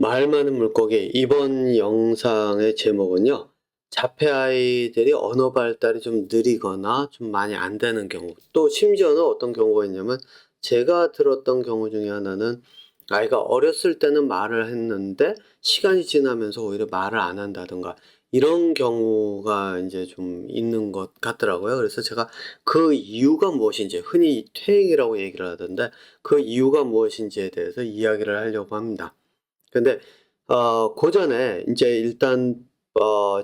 말 많은 물고기 이번 영상의 제목은요. 자폐 아이들이 언어 발달이 좀 느리거나 좀 많이 안 되는 경우, 또 심지어는 어떤 경우가 있냐면 제가 들었던 경우 중에 하나는 아이가 어렸을 때는 말을 했는데 시간이 지나면서 오히려 말을 안 한다든가 이런 경우가 이제 좀 있는 것 같더라고요. 그래서 제가 그 이유가 무엇인지, 흔히 퇴행이라고 얘기를 하던데 그 이유가 무엇인지에 대해서 이야기를 하려고 합니다. 근데 고전에 이제 일단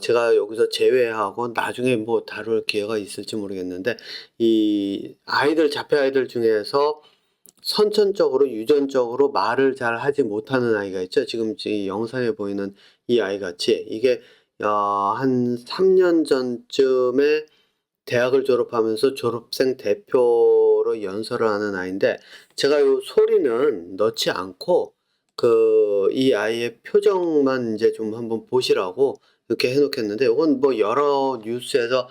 제가 여기서 제외하고 나중에 뭐 다룰 기회가 있을지 모르겠는데, 이 아이들, 자폐 아이들 중에서 선천적으로 유전적으로 말을 잘 하지 못하는 아이가 있죠. 지금 이 영상에 보이는 이 아이같이 이게 한 3년 전쯤에 대학을 졸업하면서 졸업생 대표로 연설을 하는 아이인데, 제가 요 소리는 넣지 않고 이 아이의 표정만 이제 좀 한번 보시라고 이렇게 해 놓겠는데, 요건 뭐 여러 뉴스에서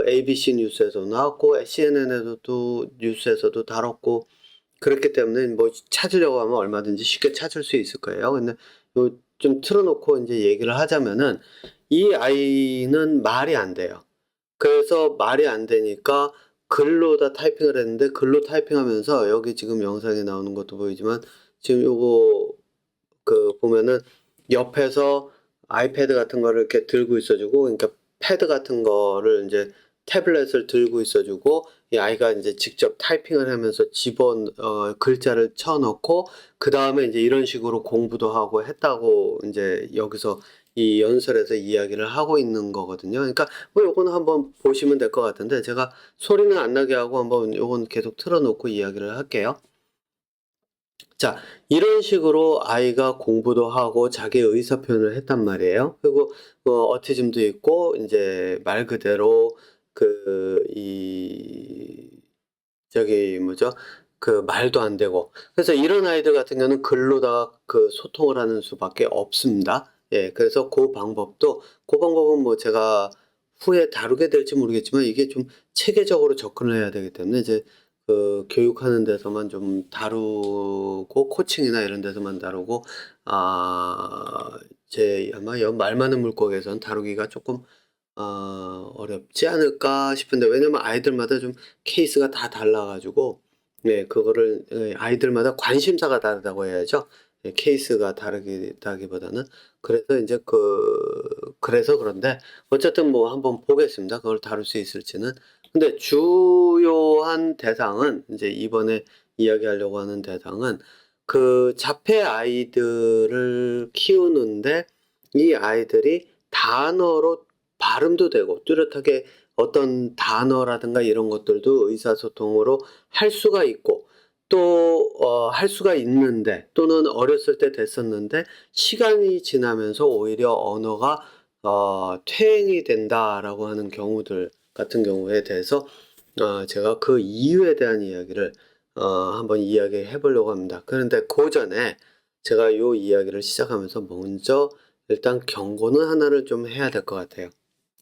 ABC 뉴스에서 나왔고 CNN에서도 뉴스에서도 다뤘고 그렇기 때문에 뭐 찾으려고 하면 얼마든지 쉽게 찾을 수 있을 거예요. 근데 요 좀 틀어 놓고 인제 얘기를 하자면은, 이 아이는 말이 안 돼요. 그래서 말이 안 되니까 글로다 타이핑을 했는데, 글로 타이핑하면서 여기 지금 영상에 나오는 것도 보이지만 지금 요거 보면은 옆에서 아이패드 같은 거를 이렇게 들고 있어 주고, 그러니까 패드 같은 거를 인제 태블릿을 들고 있어 주고, 이 아이가 인제 직접 타이핑을 하면서 글자를 쳐 넣고 그다음에 인제 이런 식으로 공부도 하고 했다고 인제 여기서 이 연설에서 이야기를 하고 있는 거거든요. 그러니까 뭐 요거는 한번 보시면 될 것 같은데, 제가 소리는 안 나게 하고 한번 요건 계속 틀어 놓고 이야기를 할게요. 자, 이런 식으로 아이가 공부도 하고 자기의 의사 표현을 했단 말이에요. 그리고 어티즘도 있고 인제 말 그대로 이 저기 뭐죠? 말도 안 되고. 그래서 이런 아이들 같은 경우는 글로다가 소통을 하는 수밖에 없습니다. 예. 그래서 고 방법은 뭐 제가 후에 다루게 될지 모르겠지만, 이게 좀 체계적으로 접근을 해야 되기 때문에 이제 교육하는 데서만 좀 다루고, 코칭이나 이런 데서만 다루고, 아마 말 많은 물고기에서는 다루기가 조금 어렵지 않을까 싶은데, 왜냐면 아이들마다 좀 케이스가 다 달라 가지고, 네, 그거를 아이들마다 관심사가 다르다고 해야죠. 예, 케이스가 다르다기보다는. 그래서 인제 그래서 그런데 어쨌든 뭐 한번 보겠습니다, 그걸 다룰 수 있을지는. 근데 주요한 대상은, 인제 이번에 이야기하려고 하는 대상은 자폐 아이들을 키우는데, 이 아이들이 단어로 발음도 되고 뚜렷하게 어떤 단어라든가 이런 것들도 의사소통으로 할 수가 있고, 또 할 수가 있는데, 또는 어렸을 때 됐었는데 시간이 지나면서 오히려 언어가 퇴행이 된다라고 하는 경우들 같은 경우에 대해서 제가 그 이유에 대한 이야기를 한번 이야기해 보려고 합니다. 그런데 전에 제가 요 이야기를 시작하면서 먼저 일단 경고는 하나를 좀 해야 될 것 같아요.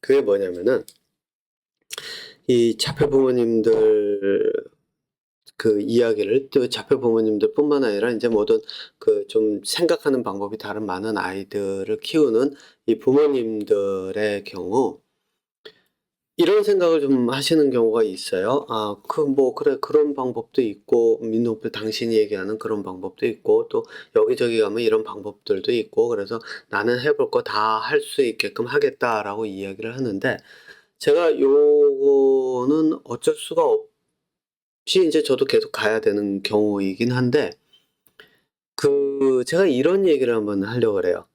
그게 뭐냐면은, 이 자폐 부모님들 이야기를, 또 자폐 부모님들뿐만 아니라 인제 모든 좀 생각하는 방법이 다른 많은 아이들을 키우는 이 부모님들의 경우, 이런 생각을 좀 하시는 경우가 있어요. '그래, 그런 방법도 있고, 민호표 당신이 얘기하는 그런 방법도 있고, 또 여기저기 가면 이런 방법들도 있고, 그래서 나는 해볼 거 다 할 수 있게끔 하겠다.'라고 이야기를 하는데, 제가 요거는 어쩔 수가 없이 인제 저도 계속 가야 되는 경우이긴 한데, 제가 이런 얘기를 한번 하려고 그래요.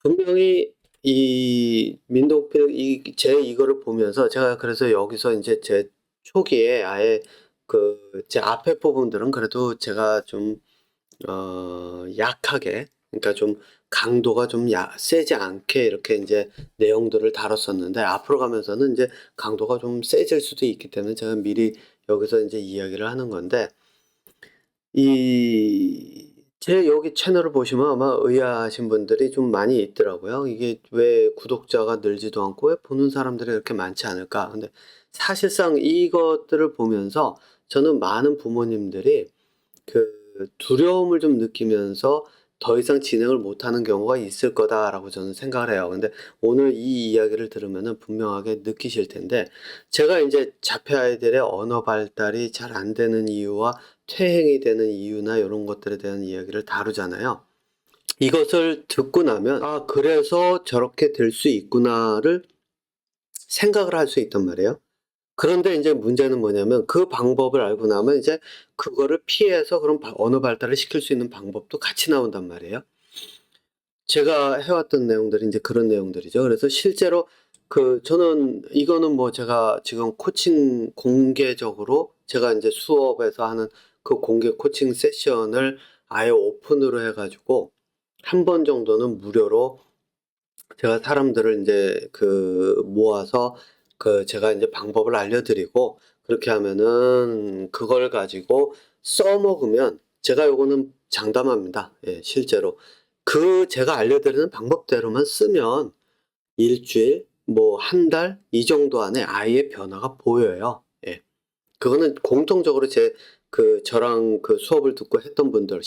분명히 이 민독필 이거를 보면서 제가, 그래서 여기서 인제 제 초기에 아예 제 앞에 부분들은 그래도 제가 좀 약하게, 그러니까 좀 강도가 좀 세지 않게 이렇게 인제 내용들을 다뤘었는데, 앞으로 가면서는 인제 강도가 좀 세질 수도 있기 때문에 제가 미리 여기서 인제 이야기를 하는 건데, 제 여기 채널을 보시면 아마 의아하신 분들이 좀 많이 있더라고요. '이게 왜 구독자가 늘지도 않고 왜 보는 사람들이 이렇게 많지 않을까?' 근데 사실상 이것들을 보면서 저는 많은 부모님들이 두려움을 좀 느끼면서 더 이상 진행을 못하는 경우가 있을 거다라고 저는 생각을 해요. 근데 오늘 이 이야기를 들으면은 분명하게 느끼실 텐데, 제가 이제 자폐 아이들의 언어 발달이 잘 안 되는 이유와 퇴행이 되는 이유나 이런 것들에 대한 이야기를 다루잖아요. 이것을 듣고 나면 '아 그래서 저렇게 될 수 있구나.'를 생각을 할 수 있단 말이에요. 그런데 인제 문제는 뭐냐면 그 방법을 알고 나면 이제 그거를 피해서 그런 언어 발달을 시킬 수 있는 방법도 같이 나온단 말이에요. 제가 해 왔던 내용들이 인제 그런 내용들이죠. 그래서 실제로 저는 이거는 뭐 제가 지금 코칭 공개적으로 제가 인제 수업에서 하는 그 공개 코칭 세션을 아예 오픈으로 해 가지고 한 번 정도는 무료로 제가 사람들을 인제 모아서 제가 인제 방법을 알려드리고, 그렇게 하면은 그걸 가지고 써먹으면, 제가 요거는 장담합니다. 예, 실제로. 제가 알려드리는 방법대로만 쓰면 일 주일, 뭐 한 달 이 정도 안에 아이의 변화가 보여요. 예. 그거는 공통적으로 저랑 수업을 듣고 했던 분들,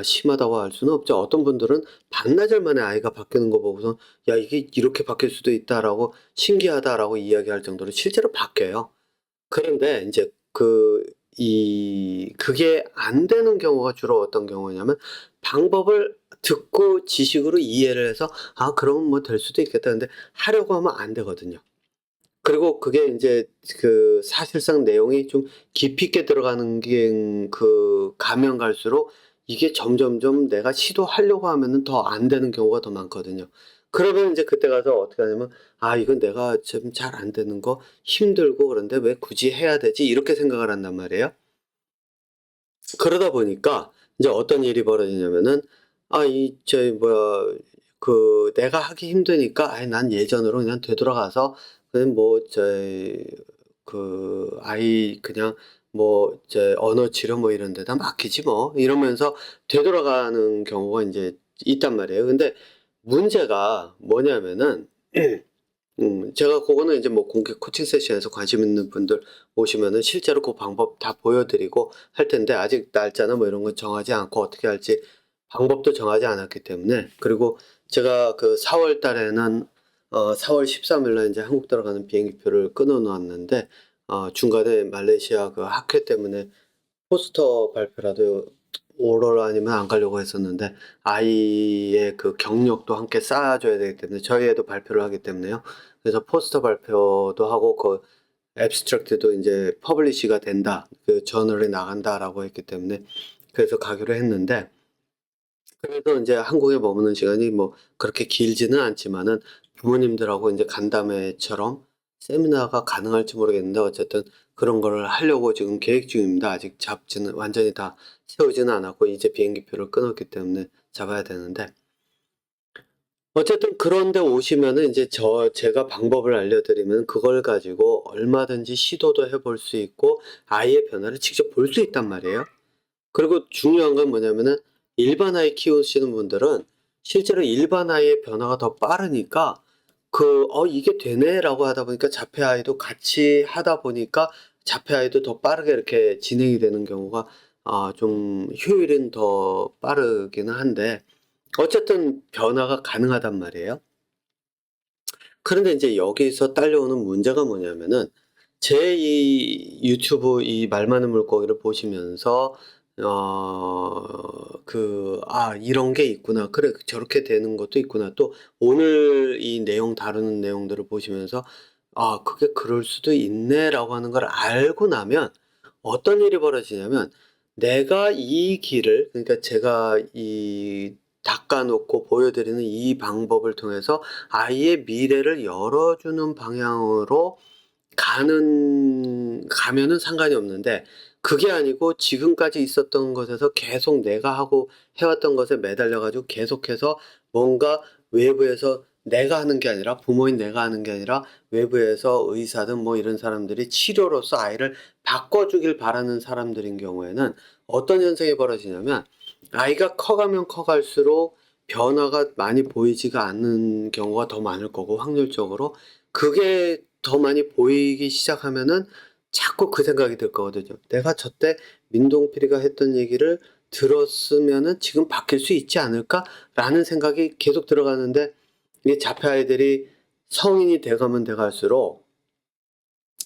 심하다고 할 수는 없죠. 어떤 분들은 반나절 만에 아이가 바뀌는 거 보고서 "야 이게 이렇게 바뀔 수도 있다."라고 "신기하다."라고 이야기할 정도로 실제로 바뀌어요. 그런데 인제 그게 안 되는 경우가 주로 어떤 경우냐면, 방법을 듣고 지식으로 이해를 해서 '아 그러면 뭐 될 수도 있겠다.' 근데 하려고 하면 안 되거든요. 그리고 그게 인제 사실상 내용이 좀 깊이 있게 들어가는 게 가면 갈수록 이게 점점점 내가 시도하려고 하면은 더 안 되는 경우가 더 많거든요. 그러면 인제 그때 가서 어떻게 하냐면 '아 이건 내가 좀 잘 안 되는 거 힘들고 그런데 왜 굳이 해야 되지?' 이렇게 생각을 한단 말이에요. 그러다 보니까 인제 어떤 일이 벌어지냐면은 내가 하기 힘드니까 '아이 난 예전으로 그냥 되돌아가서 그냥 뭐 아이 그냥 뭐 언어 치료 뭐 이런 데다 맡기지 뭐.' 이러면서 되돌아가는 경우가 인제 있단 말이에요. 근데 문제가 뭐냐면은 제가 그거는 이제 뭐 공개 코칭 세션에서 관심 있는 분들 오시면은 실제로 그 방법 다 보여 드리고 할 텐데, 아직 날짜나 뭐 이런 건 정하지 않고 어떻게 할지 방법도 정하지 않았기 때문에. 그리고 제가 4월 달에는 4월 13일 날 인제 한국 들어가는 비행기표를 끊어 놨는데, 중간에 말레이시아 학회 때문에 포스터 발표라도 오러라 아니면 안 가려고 했었는데, 아이의 경력도 함께 쌓아 줘야 되기 때문에 저희 애도 발표를 하기 때문에요. 그래서 포스터 발표도 하고 애브스트랙트도 인제 "퍼블리시가 된다. 저널에 나간다."라고 했기 때문에 그래서 가기로 했는데, 그래서 인제 한국에 머무는 시간이 뭐 그렇게 길지는 않지만은 부모님들하고 인제 간담회처럼 세미나가 가능할지 모르겠는데, 어쨌든 그런 거를 하려고 지금 계획 중입니다. 아직 완전히 다 세우지는 않았고 이제 비행기표를 끊었기 때문에 잡아야 되는데, 어쨌든 그런 데 오시면은 인제 제가 방법을 알려드리면 그걸 가지고 얼마든지 시도도 해볼 수 있고 아이의 변화를 직접 볼 수 있단 말이에요. 그리고 중요한 건 뭐냐면은, 일반 아이 키우시는 분들은 실제로 일반 아이의 변화가 더 빠르니까 이게 되네.'라고 하다 보니까 자폐 아이도 같이 하다 보니까 자폐 아이도 더 빠르게 이렇게 진행이 되는 경우가 좀 효율은 더 빠르기는 한데, 어쨌든 변화가 가능하단 말이에요. 그런데 인제 여기서 딸려오는 문제가 뭐냐면은, 제 이 유튜브 이 말 많은 물고기를 보시면서 '아 이런 게 있구나. 그래 저렇게 되는 것도 있구나.' 또 오늘 이 내용 다루는 내용들을 보시면서 '아 그게 그럴 수도 있네.'라고 하는 걸 알고 나면 어떤 일이 벌어지냐면, 내가 이 길을, 그러니까 제가 이 닦아 놓고 보여 드리는 이 방법을 통해서 아이의 미래를 열어주는 방향으로 가면은 상관이 없는데, 그게 아니고 지금까지 있었던 것에서 계속 내가 하고 해왔던 것에 매달려 가지고 계속해서 뭔가 외부에서 내가 하는 게 아니라, 부모인 내가 하는 게 아니라 외부에서 의사든 뭐 이런 사람들이 치료로서 아이를 바꿔주길 바라는 사람들인 경우에는 어떤 현상이 벌어지냐면, 아이가 커가면 커갈수록 변화가 많이 보이지가 않는 경우가 더 많을 거고, 확률적으로 그게 더 많이 보이기 시작하면은 자꾸 그 생각이 들 거거든요. '내가 저때 민동필이가 했던 얘기를 들었으면은 지금 바뀔 수 있지 않을까라는 생각이 계속 들어가는데 이게 자폐 아이들이 성인이 돼가면 돼갈수록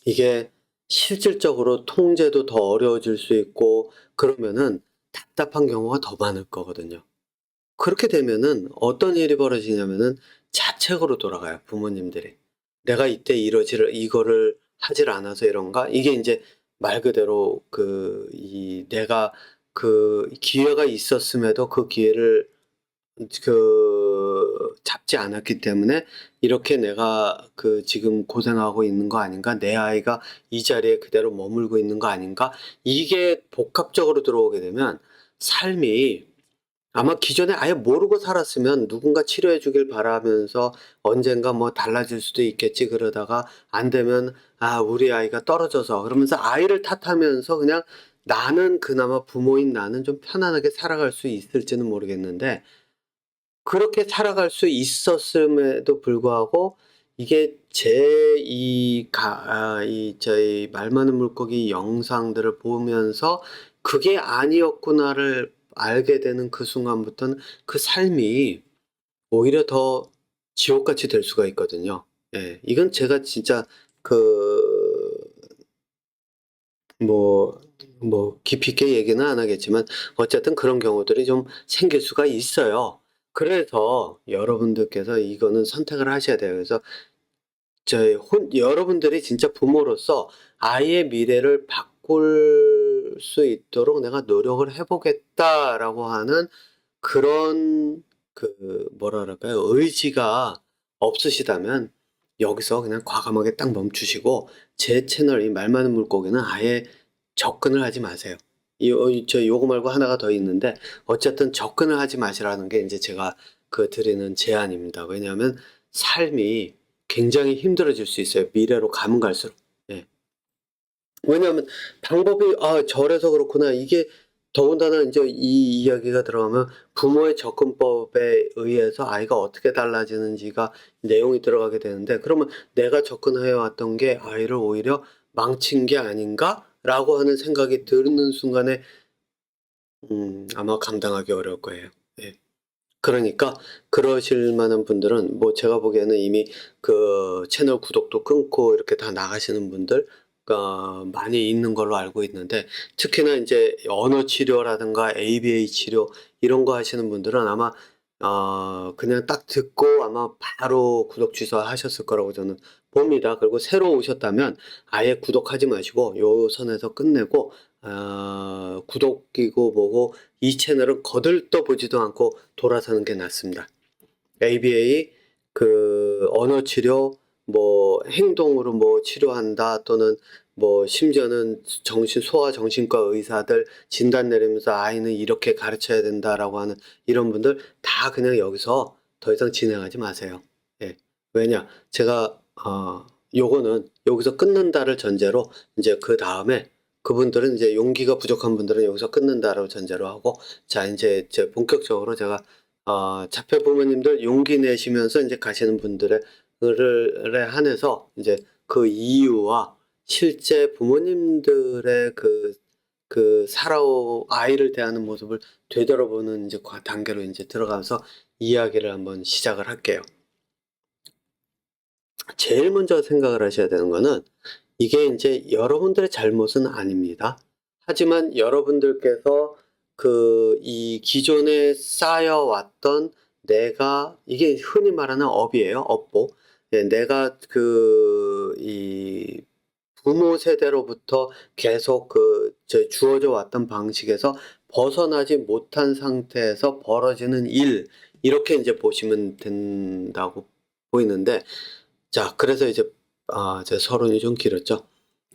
이게 실질적으로 통제도 더 어려워질 수 있고 그러면은 답답한 경우가 더 많을 거거든요. 그렇게 되면은 어떤 일이 벌어지냐면은 자책으로 돌아가요, 부모님들이. '내가 이때 이거를 하질 않아서 이런가?' 이게 인제 말 그대로 내가 기회가 있었음에도 그 기회를 잡지 않았기 때문에 '이렇게 내가 지금 고생하고 있는 거 아닌가? 내 아이가 이 자리에 그대로 머물고 있는 거 아닌가?' 이게 복합적으로 들어오게 되면 삶이 아마 기존에 아예 모르고 살았으면 누군가 치료해 주길 바라면서 '언젠가 뭐 달라질 수도 있겠지.' 그러다가 안 되면 '아 우리 아이가 떨어져서.' 그러면서 아이를 탓하면서 그냥 나는 그나마 부모인 나는 좀 편안하게 살아갈 수 있을지는 모르겠는데 그렇게 살아갈 수 있었음에도 불구하고 이게 저희 말 많은 물고기 영상들을 보면서 '그게 아니었구나.'를 알게 되는 그 순간부터는 그 삶이 오히려 더 지옥같이 될 수가 있거든요. 예. 이건 제가 진짜 그 뭐 깊이 있게 얘기는 안 하겠지만 어쨌든 그런 경우들이 좀 생길 수가 있어요. 그래서 여러분들께서 이거는 선택을 하셔야 돼요. 그래서 여러분들이 진짜 부모로서 '아이의 미래를 바꿀 수 있도록 내가 노력을 해 보겠다.'라고 하는 그런 뭐라 그럴까요? 의지가 없으시다면 여기서 그냥 과감하게 딱 멈추시고 제 채널 이 말 많은 물고기는 아예 접근을 하지 마세요. 요거 말고 하나가 더 있는데 어쨌든 접근을 하지 마시라는 게 인제 제가 드리는 제안입니다. 왜냐하면 삶이 굉장히 힘들어질 수 있어요, 미래로 가면 갈수록. 예. 왜냐하면 방법이 '아 저래서 그렇구나.' 이게 더군다나 인제 이 이야기가 들어가면 부모의 접근법에 의해서 아이가 어떻게 달라지는지가 내용이 들어가게 되는데 그러면 '내가 접근해 왔던 게 아이를 오히려 망친 게 아닌가?'라고 하는 생각이 드는 순간에 아마 감당하기 어려울 거예요. 예. 그러니까 그러실 만한 분들은 뭐 제가 보기에는 이미 채널 구독도 끊고 이렇게 다 나가시는 분들 많이 있는 걸로 알고 있는데 특히나 인제 언어 치료라든가 ABA 치료 이런 거 하시는 분들은 아마 그냥 딱 듣고 아마 바로 구독 취소하셨을 거라고 저는 봅니다. 그리고 새로 오셨다면 아예 구독하지 마시고 요 선에서 끝내고 구독이고 뭐고 이 채널은 거들떠보지도 않고 돌아서는 게 낫습니다. ABA 언어 치료 뭐 행동으로 뭐 치료한다 또는 뭐 심지어는 소아정신과 의사들 진단 내리면서 "아이는 이렇게 가르쳐야 된다."라고 하는 이런 분들 다 그냥 여기서 더 이상 진행하지 마세요. 예. 왜냐? 제가 요거는 여기서 끊는다를 전제로 인제 그다음에 그분들은 이제 용기가 부족한 분들은 여기서 끊는다를 전제로 하고 자 인제 본격적으로 제가 자폐 부모님들 용기 내시면서 인제 가시는 분들의 에 한해서 인제 그 이유와 실제 부모님들의 아이를 대하는 모습을 되돌아보는 인제 단계로 인제 들어가서 이야기를 한번 시작을 할게요. 제일 먼저 생각을 하셔야 되는 거는 이게 인제 여러분들의 잘못은 아닙니다. 하지만 여러분들께서 이 기존에 쌓여왔던 이게 흔히 말하는 업이에요, 업보. 예 내가 이 부모 세대로부터 계속 주어져 왔던 방식에서 벗어나지 못한 상태에서 벌어지는 일 이렇게 인제 보시면 된다고 보이는데 자 그래서 이제 제 서론이 좀 길었죠.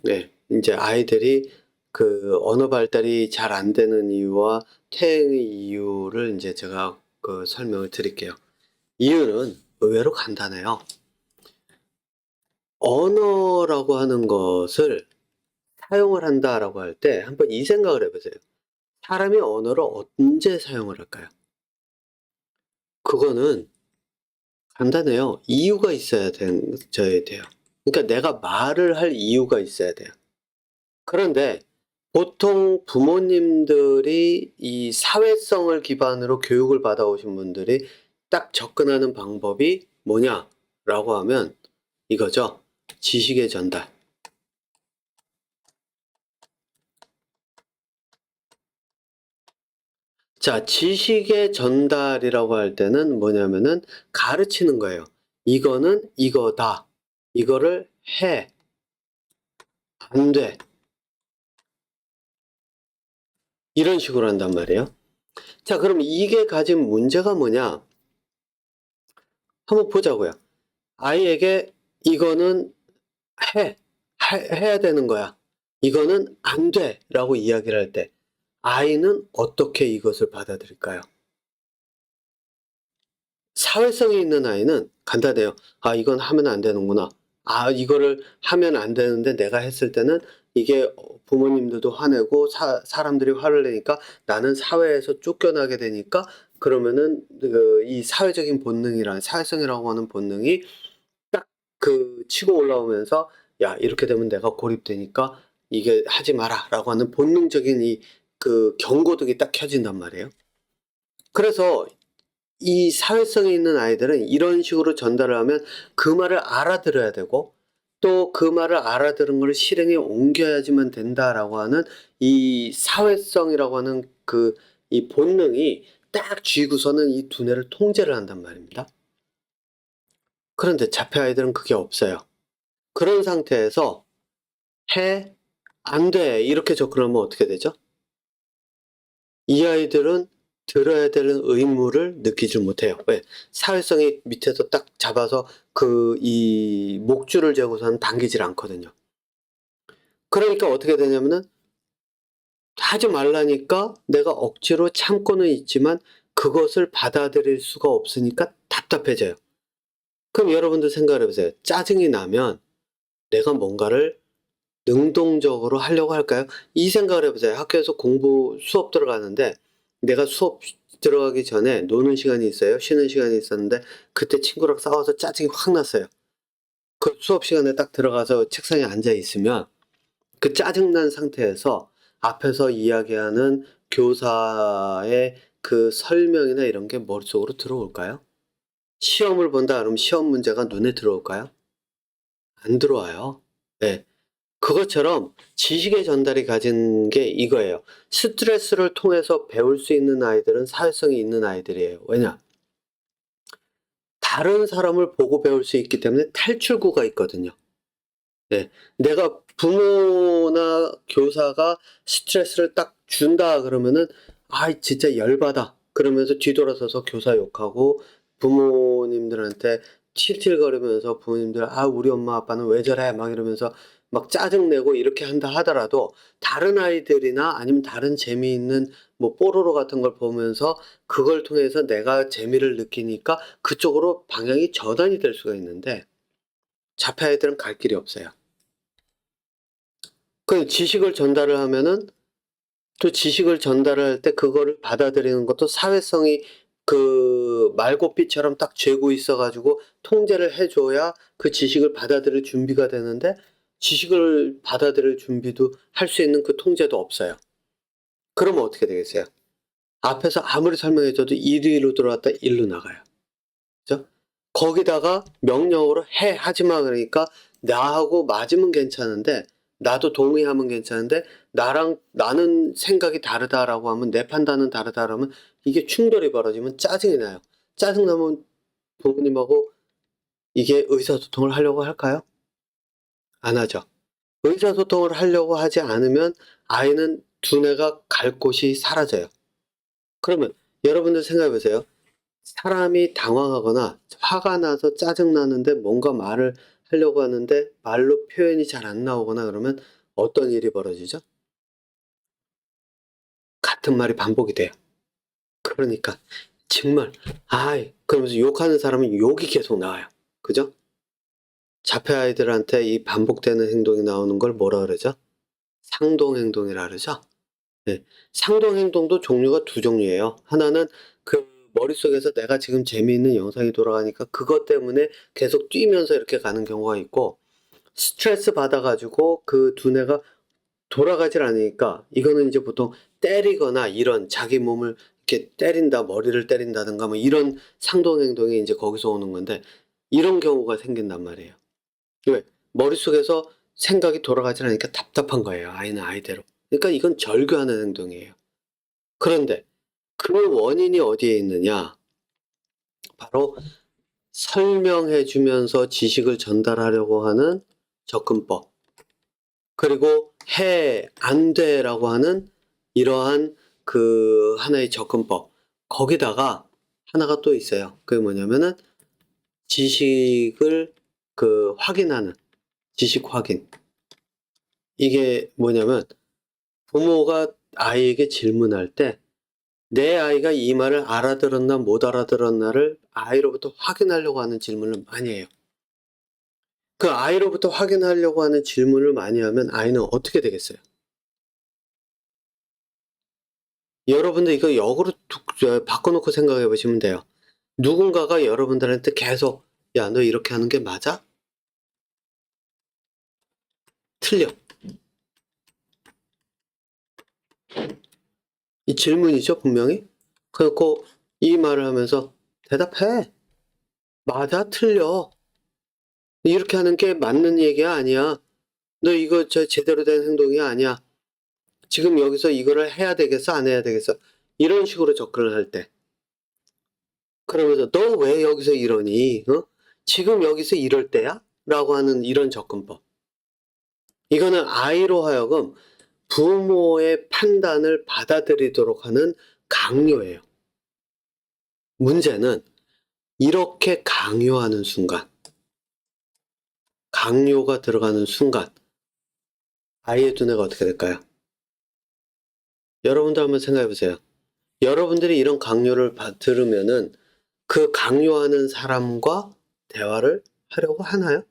네. 인제 아이들이 언어 발달이 잘 안 되는 이유와 퇴행의 이유를 인제 제가 설명을 드릴게요. 이유는 의외로 간단해요. 언어라고 하는 것을 사용을 한다라고 할 때 한번 이 생각을 해 보세요. 사람이 언어를 언제 사용을 할까요? 그거는 간단해요. 이유가 있어야 져야 돼요. 그러니까 내가 말을 할 이유가 있어야 돼요. 그런데 보통 부모님들이 이 사회성을 기반으로 교육을 받아오신 분들이 딱 접근하는 방법이 뭐냐라고 하면 이거죠. 지식의 전달. 자, 지식의 전달이라고 할 때는 뭐냐면은 가르치는 거예요. 이거는 이거다. 이거를 해. 안 돼. 이런 식으로 한단 말이에요. 자, 그럼 이게 가진 문제가 뭐냐? 한번 보자고요. 아이에게 이거는 해. 해야 되는 거야. 이거는 안 돼. 라고 이야기를 할 때, 아이는 어떻게 이것을 받아들일까요? 사회성이 있는 아이는 간단해요. 아, 이건 하면 안 되는구나. 아, 이거를 하면 안 되는데 내가 했을 때는 이게 부모님들도 화내고 사람들이 화를 내니까 나는 사회에서 쫓겨나게 되니까 그러면은 이 사회적인 본능이란 사회성이라고 하는 본능이 딱 치고 올라오면서 야, 이렇게 되면 내가 고립되니까 이게 하지 마라라고 하는 본능적인 경고등이 딱 켜진단 말이에요. 그래서 이 사회성이 있는 아이들은 이런 식으로 전달을 하면 그 말을 알아들어야 되고 또 그 말을 알아들은 걸 실행에 옮겨야지만 된다라고 하는 이 사회성이라고 하는 이 본능이 딱 쥐고서는 이 두뇌를 통제를 한단 말입니다. 그런데 자폐 아이들은 그게 없어요. 그런 상태에서 해, 안 돼, 이렇게 접근하면 어떻게 되죠? 이 아이들은 들어야 되는 의무를 느끼지 못해요. 왜? 사회성이 밑에서 딱 잡아서 이 목줄을 재고서는 당기질 않거든요. 그러니까 어떻게 되냐면은 하지 말라니까 내가 억지로 참고는 있지만 그것을 받아들일 수가 없으니까 답답해져요. 그럼 여러분들 생각해 보세요. 짜증이 나면 내가 뭔가를 능동적으로 하려고 할까요? 이 생각을 해보세요. 학교에서 수업 들어가는데 내가 수업 들어가기 전에 노는 시간이 있어요. 쉬는 시간이 있었는데 그때 친구랑 싸워서 짜증이 확 났어요. 그 수업 시간에 딱 들어가서 책상에 앉아 있으면 그 짜증난 상태에서 앞에서 이야기하는 교사의 그 설명이나 이런 게 머릿속으로 들어올까요? 시험을 본다 그러면 시험 문제가 눈에 들어올까요? 안 들어와요. 네. 그것처럼 지식의 전달이 가진 게 이거예요. 스트레스를 통해서 배울 수 있는 아이들은 사회성이 있는 아이들이에요. 왜냐? 다른 사람을 보고 배울 수 있기 때문에 탈출구가 있거든요. 네. 내가 부모나 교사가 스트레스를 딱 준다 그러면은 아, 진짜 열받아. 그러면서 뒤돌아서서 교사 욕하고 부모님들한테 틸틸거리면서 부모님들 아, 우리 엄마 아빠는 왜 저래? 막 이러면서 막 짜증내고 이렇게 한다 하더라도 다른 아이들이나 아니면 다른 재미있는 뭐 뽀로로 같은 걸 보면서 그걸 통해서 내가 재미를 느끼니까 그쪽으로 방향이 전환이 될 수가 있는데 자폐 아이들은 갈 길이 없어요. 그 지식을 전달을 하면은 또 지식을 전달을 할 때 그거를 받아들이는 것도 사회성이 말고삐처럼 딱 죄고 있어 가지고 통제를 해 줘야 그 지식을 받아들일 준비가 되는데 지식을 받아들일 준비도 할 수 있는 그 통제도 없어요. 그러면 어떻게 되겠어요? 앞에서 아무리 설명해 줘도 이리로 들어왔다 일로 나가요. 그죠? 거기다가 명령으로 "해." "하지 마." 그러니까 나하고 맞으면 괜찮은데 나도 동의하면 괜찮은데 나는 생각이 다르다라고 하면 내 판단은 다르다라면 이게 충돌이 벌어지면 짜증이 나요. 짜증 나면 부모님하고 이게 의사소통을 하려고 할까요? 안 하죠. 의사소통을 하려고 하지 않으면 아이는 두뇌가 갈 곳이 사라져요. 그러면 여러분들 생각해 보세요. 사람이 당황하거나 화가 나서 짜증 나는데 뭔가 말을 하려고 하는데 말로 표현이 잘 안 나오거나 그러면 어떤 일이 벌어지죠? 같은 말이 반복이 돼요. 그러니까 정말 아이 그러면서 욕하는 사람은 욕이 계속 나와요. 그죠? 자폐 아이들한테 이 반복되는 행동이 나오는 걸 뭐라 그러죠? 상동 행동이라 그러죠? 네. 상동 행동도 종류가 두 종류예요. 하나는 머릿속에서 내가 지금 재미있는 영상이 돌아가니까 그것 때문에 계속 뛰면서 이렇게 가는 경우가 있고 스트레스 받아 가지고 그 두뇌가 돌아가질 않으니까 이거는 이제 보통 때리거나 이런 자기 몸을 이렇게 때린다, 머리를 때린다든가 뭐 이런 상동 행동이 이제 거기서 오는 건데 이런 경우가 생긴단 말이에요. 왜? 머릿속에서 생각이 돌아가질 않으니까 답답한 거예요, 아이는 아이대로. 그러니까 이건 절규하는 행동이에요. 그런데 그 원인이 어디에 있느냐? 바로 설명해 주면서 지식을 전달하려고 하는 접근법. 그리고 "해. 안 돼."라고 하는 이러한 그 하나의 접근법. 거기다가 하나가 또 있어요. 그게 뭐냐면은 지식을 확인하는 지식 확인. 이게 뭐냐면 부모가 아이에게 질문할 때 내 아이가 이 말을 알아들었나 못 알아들었나를 아이로부터 확인하려고 하는 질문을 많이 해요. 그 아이로부터 확인하려고 하는 질문을 많이 하면 아이는 어떻게 되겠어요? 여러분들 이거 역으로 바꿔 놓고 생각해 보시면 돼요. 누군가가 여러분들한테 계속 "야 너 이렇게 하는 게 맞아? 틀려." 이 질문이죠 분명히. 그래 갖고 이 말을 하면서 "대답해. 맞아. 틀려. 이렇게 하는 게 맞는 얘기야 아니야. 너 이거 제대로 된 행동이 아니야. 지금 여기서 이거를 해야 되겠어 안 해야 되겠어?" 이런 식으로 접근을 할 때 그러면서 "너 왜 여기서 이러니? 어? 지금 여기서 이럴 때야?" 라고 하는 이런 접근법. 이거는 아이로 하여금 부모의 판단을 받아들이도록 하는 강요예요. 문제는 이렇게 강요하는 순간, 강요가 들어가는 순간 아이의 두뇌가 어떻게 될까요? 여러분도 한번 생각해 보세요. 여러분들이 이런 강요를 들으면은 그 강요하는 사람과 대화를 하려고 하나요?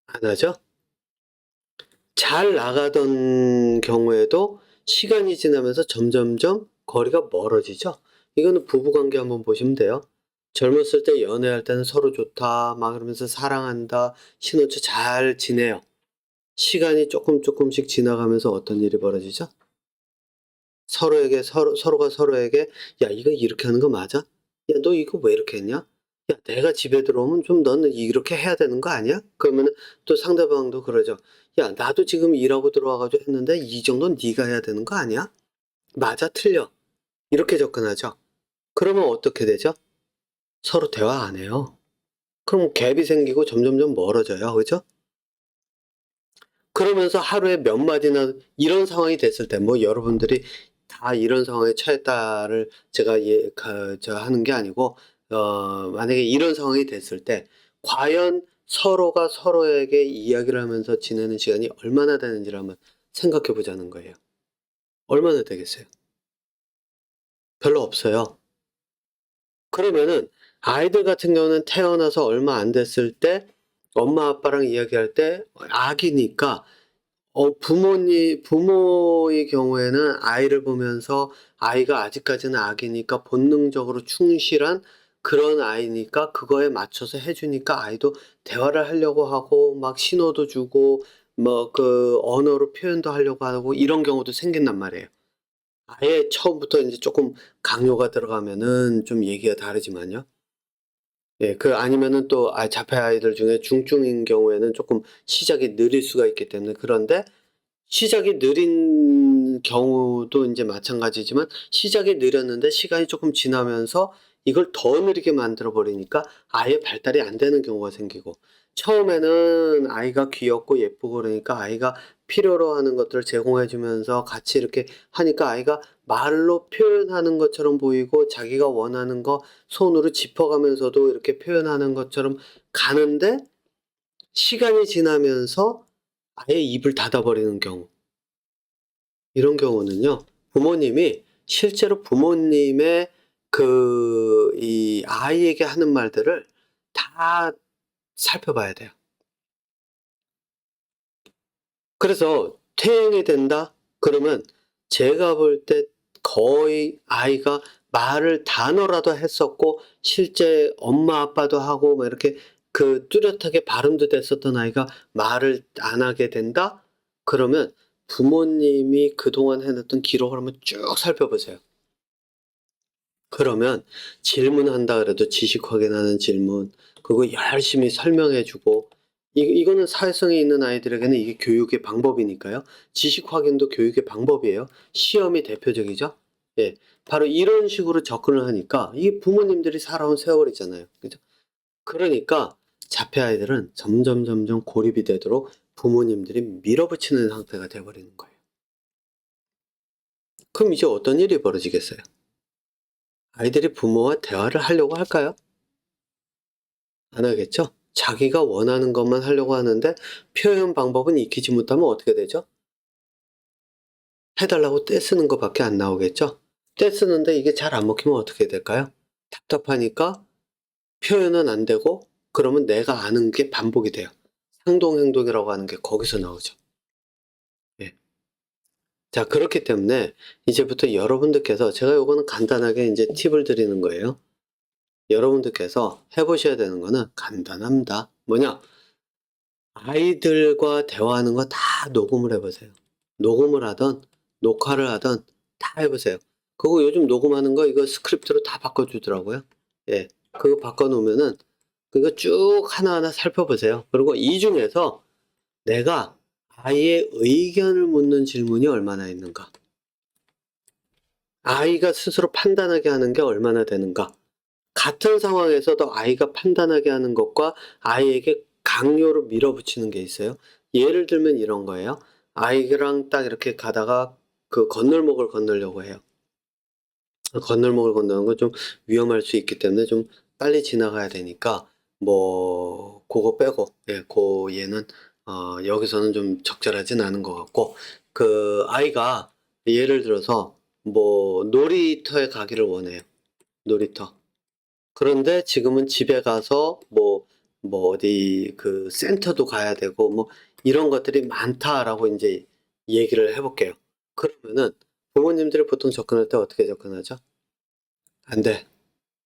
안 하죠? 잘 나가던 경우에도 시간이 지나면서 점점점 거리가 멀어지죠. 이거는 부부관계 한번 보시면 돼요. 젊었을 때 연애할 때는 서로 좋다 막 그러면서 사랑한다 신혼초 잘 지내요. 시간이 조금씩 지나가면서 어떤 일이 벌어지죠? 서로가 서로에게 "야 이거 이렇게 하는 거 맞아? 야 너 이거 왜 이렇게 했냐? 야 내가 집에 들어오면 좀 너는 이렇게 해야 되는 거 아니야?" 그러면은 또 상대방도 그러죠. "야 나도 지금 일하고 들어와 가지고 했는데 이 정도는 네가 해야 되는 거 아니야? 맞아, 틀려." 이렇게 접근하죠. 그러면 어떻게 되죠? 서로 대화 안 해요. 그럼 갭이 생기고 점점점 멀어져요. 그죠? 그러면서 하루에 몇 마디나 이런 상황이 됐을 때 뭐 여러분들이 다 이런 상황에 처했다를 제가 하는 게 아니고 만약에 이런 상황이 됐을 때 과연 서로가 서로에게 이야기를 하면서 지내는 시간이 얼마나 되는지를 한번 생각해 보자는 거예요. 얼마나 되겠어요? 별로 없어요. 그러면은 아이들 같은 경우는 태어나서 얼마 안 됐을 때 엄마 아빠랑 이야기할 때 아기니까 부모의 경우에는 아이를 보면서 아이가 아직까지는 아기니까 본능적으로 충실한 그런 아이니까 그거에 맞춰서 해 주니까 아이도 대화를 하려고 하고 막 신호도 주고 뭐 언어로 표현도 하려고 하고 이런 경우도 생긴단 말이에요. 아예 처음부터 인제 쪼끔 강요가 들어가면은 좀 얘기가 다르지만요. 예 아니면은 또 자폐 아이들 중에 중증인 경우에는 쪼끔 시작이 느릴 수가 있기 때문에 그런데 시작이 느린 경우도 인제 마찬가지지만 시작이 느렸는데 시간이 쪼끔 지나면서 이걸 더 느리게 만들어 버리니까 아예 발달이 안 되는 경우가 생기고 처음에는 아이가 귀엽고 예쁘고 그러니까 아이가 필요로 하는 것들을 제공해 주면서 같이 이렇게 하니까 아이가 말로 표현하는 것처럼 보이고 자기가 원하는 거 손으로 짚어 가면서도 이렇게 표현하는 것처럼 가는데 시간이 지나면서 아예 입을 닫아 버리는 경우. 이런 경우는요. 부모님이 실제로 부모님의 이 아이에게 하는 말들을 다 살펴봐야 돼요. 그래서 퇴행이 된다? 그러면 제가 볼 때 거의 아이가 말을 단어라도 했었고 실제 엄마 아빠도 하고 막 이렇게 뚜렷하게 발음도 됐었던 아이가 말을 안 하게 된다? 그러면 부모님이 그동안 해놨던 기록을 한번 쭉 살펴보세요. 그러면 질문한다 그래도 지식 확인하는 질문, 그거 열심히 설명해 주고, 이거는 사회성이 있는 아이들에게는 이게 교육의 방법이니까요. 지식 확인도 교육의 방법이에요. 시험이 대표적이죠. 예. 바로 이런 식으로 접근을 하니까 이게 부모님들이 살아온 세월이잖아요. 그죠? 그러니까 자폐 아이들은 점점 고립이 되도록 부모님들이 밀어붙이는 상태가 돼버리는 거예요. 그럼 이제 어떤 일이 벌어지겠어요? 아이들이 부모와 대화를 하려고 할까요? 안 하겠죠? 자기가 원하는 것만 하려고 하는데 표현 방법은 익히지 못하면 어떻게 되죠? 해달라고 떼쓰는 것밖에 안 나오겠죠? 떼쓰는데 이게 잘 안 먹히면 어떻게 될까요? 답답하니까 표현은 안 되고, 그러면 내가 아는 게 반복이 돼요. 상동행동이라고 하는 게 거기서 나오죠. 예. 자, 그렇기 때문에 이제부터 여러분들께서, 제가 요거는 간단하게 이제 팁을 드리는 거예요. 여러분들께서 해보셔야 되는 거는 간단합니다. 뭐냐? 아이들과 대화하는 거 다 녹음을 해보세요. 녹음을 하던, 녹화를 하던 다 해보세요. 그거 요즘 녹음하는 거 이거 스크립트로 다 바꿔주더라고요. 예. 그거 바꿔놓으면은 그거 쭉 하나하나 살펴보세요. 그리고 이 중에서 내가 아이의 의견을 묻는 질문이 얼마나 있는가? 아이가 스스로 판단하게 하는 게 얼마나 되는가? 같은 상황에서도 아이가 판단하게 하는 것과 아이에게 강요로 밀어붙이는 게 있어요. 예를 들면 이런 거예요. 아이랑 딱 이렇게 가다가 그 건널목을 건너려고 해요. 건널목을 건너는 건 좀 위험할 수 있기 때문에 좀 빨리 지나가야 되니까 뭐 그거 빼고, 예, 얘는 여기서는 좀 적절하진 않은 것 같고, 그 아이가 예를 들어서 뭐 놀이터에 가기를 원해요. 놀이터. 그런데 지금은 집에 가서 뭐 어디 그 센터도 가야 되고 뭐 이런 것들이 많다라고 이제 얘기를 해볼게요. 그러면은 부모님들이 보통 접근할 때 어떻게 접근하죠? 안 돼.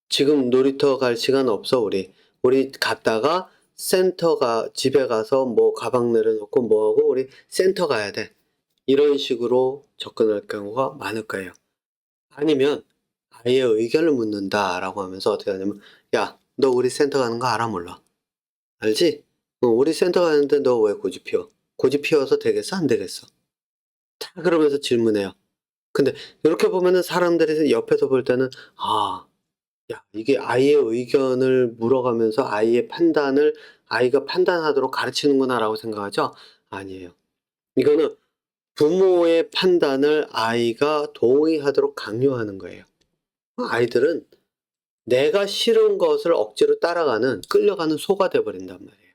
지금 놀이터 갈 시간 없어, 우리. 우리 갔다가 집에 가서 뭐 가방 내려놓고 뭐하고 우리 센터 가야 돼. 이런 식으로 접근할 경우가 많을 거예요. 아니면 아이의 의견을 묻는다라고 하면서 어떻게 하냐면, 야, 너 우리 센터 가는 거 알아 몰라? 알지? 우리 센터 가는데 너 왜 고집 피워? 고집 피워서 되겠어 안 되겠어? 다 그러면서 질문해요. 근데 이렇게 보면은 사람들이 옆에서 볼 때는, 아, 야, 이게 아이의 의견을 물어가면서 아이의 판단을 아이가 판단하도록 가르치는구나라고 생각하죠? 아니에요. 이거는 부모의 판단을 아이가 동의하도록 강요하는 거예요. 아이들은 내가 싫은 것을 억지로 따라가는, 끌려가는 소가 돼버린단 말이에요.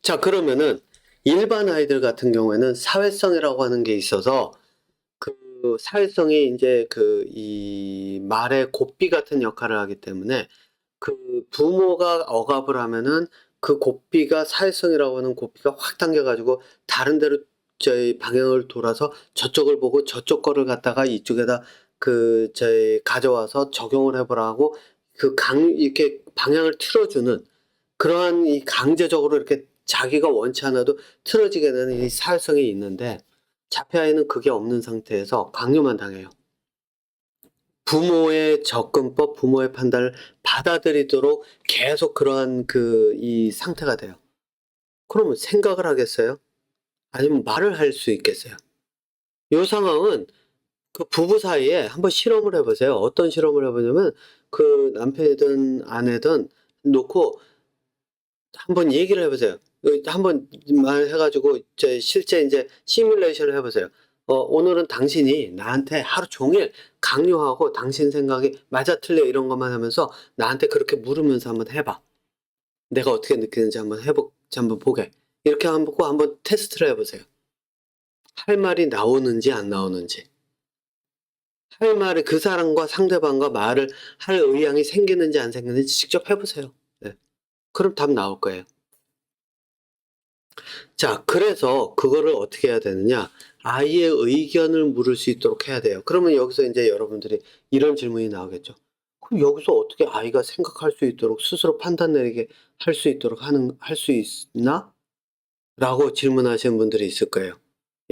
자, 그러면은 일반 아이들 같은 경우에는 사회성이라고 하는 게 있어서, 그 사회성이 이제 이 말의 고삐 같은 역할을 하기 때문에, 그 부모가 억압을 하면은 그 고삐가, 사회성이라고 하는 고삐가 확 당겨가지고 다른 데로 저희 방향을 돌아서 저쪽을 보고 저쪽 거를 갖다가 이쪽에다 저희 가져와서 적용을 해보라고 이렇게 방향을 틀어주는, 그러한 이 강제적으로 이렇게 자기가 원치 않아도 틀어지게 되는 이 사회성이 있는데, 자폐아이는 그게 없는 상태에서 강요만 당해요. 부모의 접근법, 부모의 판단을 받아들이도록 계속 그러한 이 상태가 돼요. 그러면 생각을 하겠어요? 아니면 말을 할 수 있겠어요? 요 상황은 그 부부 사이에 한번 실험을 해보세요. 어떤 실험을 해보냐면, 그 남편이든 아내든 놓고 한번 얘기를 해보세요. 한번 말해가지고 실제 이제 시뮬레이션을 해보세요. 오늘은 당신이 나한테 하루 종일 강요하고 당신 생각이 맞아 틀려 이런 것만 하면서 나한테 그렇게 물으면서 한번 해봐. 내가 어떻게 느끼는지 한번 보게. 이렇게 한번 테스트를 해보세요. 할 말이 나오는지 안 나오는지. 할 말이, 그 사람과 상대방과 말을 할 의향이 생기는지 안 생기는지 직접 해보세요. 네. 그럼 답 나올 거예요. 자, 그래서 그거를 어떻게 해야 되느냐? 아이의 의견을 물을 수 있도록 해야 돼요. 그러면 여기서 이제 여러분들이 이런 질문이 나오겠죠. 그럼 여기서 어떻게 아이가 생각할 수 있도록, 스스로 판단 내리게 할 수 있도록 할 수 있나? 라고 질문하시는 분들이 있을 거예요.